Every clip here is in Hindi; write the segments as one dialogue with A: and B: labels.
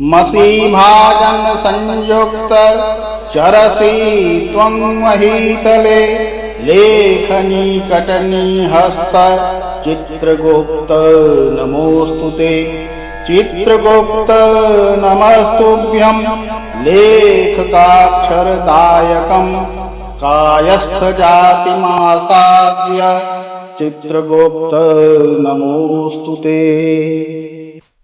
A: मसीभाजन संयुक्त चरसी त्वं महीतले लेखनी कटनी हस्त चित्रगुप्त नमोस्तुते। चित्रगुप्त नमस्तुभ्यं लेखकाक्षरदायकं कायस्थ जातिमासाद्य चित्रगुप्त नमोस्तुते।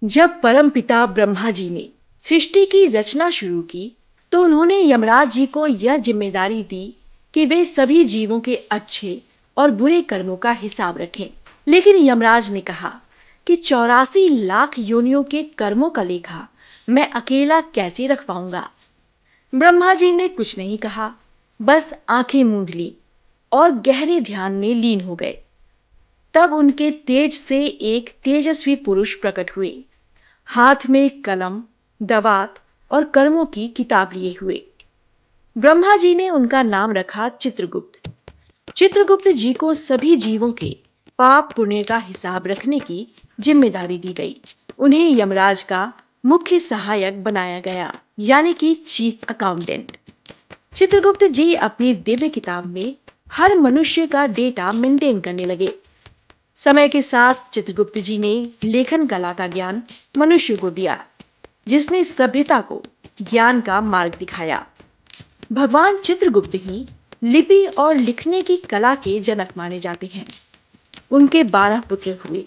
B: जब परमपिता ब्रह्मा जी ने सृष्टि की रचना शुरू की तो उन्होंने यमराज जी को यह जिम्मेदारी दी कि वे सभी जीवों के अच्छे और बुरे कर्मों का हिसाब रखें। लेकिन यमराज ने कहा कि 84 लाख योनियों के कर्मों का लेखा मैं अकेला कैसे रख पाऊंगा। ब्रह्मा जी ने कुछ नहीं कहा, बस आंखें मूंद ली और गहरे ध्यान में लीन हो गए। तब उनके तेज से एक तेजस्वी पुरुष प्रकट हुए, हाथ में कलम, दवात और कर्मों की किताब लिए हुए। ब्रह्मा जी ने उनका नाम रखा चित्रगुप्त। चित्रगुप्त जी को सभी जीवों के पाप पुण्य का हिसाब रखने की जिम्मेदारी दी गई। उन्हें यमराज का मुख्य सहायक बनाया गया, यानी कि चीफ अकाउंटेंट। चित्रगुप्त जी अपनी दिव्य किताब में हर मनुष्य का डेटा मेंटेन करने लगे। समय के साथ चित्रगुप्त जी ने लेखन कला का ज्ञान मनुष्य को दिया, जिसने सभ्यता को ज्ञान का मार्ग दिखाया। भगवान चित्रगुप्त ही लिपि और लिखने की कला के जनक माने जाते हैं। उनके 12 पुत्र हुए।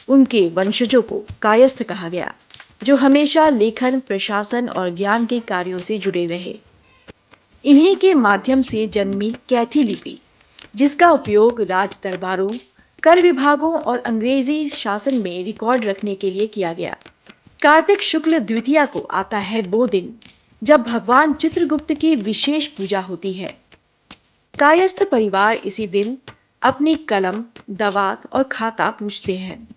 B: उनके वंशजों को कायस्थ कहा गया, जो हमेशा लेखन, प्रशासन और ज्ञान के कार्यों से जुड़े रहे। इन्हीं के माध्यम से जन्मी कैथी लिपि, जिसका उपयोग राज दरबारों, कर विभागों और अंग्रेजी शासन में रिकॉर्ड रखने के लिए किया गया। कार्तिक शुक्ल द्वितीया को आता है वो दिन जब भगवान चित्रगुप्त की विशेष पूजा होती है। कायस्थ परिवार इसी दिन अपनी कलम, दवात और खाता पूजते हैं।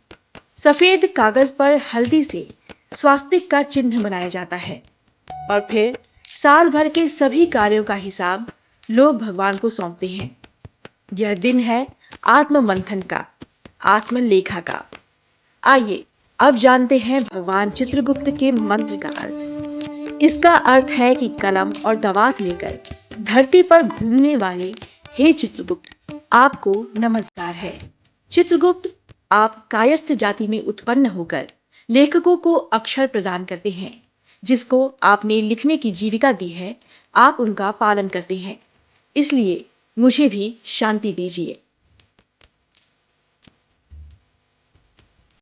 B: सफेद कागज पर हल्दी से स्वास्तिक का चिन्ह बनाया जाता है और फिर साल भर के सभी कार्यों का हिसाब लोग भगवान को सौंपते हैं। यह दिन है आत्ममंथन का, आत्मलेखा का। आइए अब जानते हैं भगवान चित्रगुप्त के मंत्र का अर्थ। इसका अर्थ है कि कलम और दवात लेकर धरती पर घूमने वाले हे चित्रगुप्त, आपको नमस्कार है। चित्रगुप्त, आप कायस्थ जाति में उत्पन्न होकर लेखकों को अक्षर प्रदान करते हैं। जिसको आपने लिखने की जीविका दी है, आप उनका पालन करते हैं। इसलिए मुझे भी शांति दीजिए।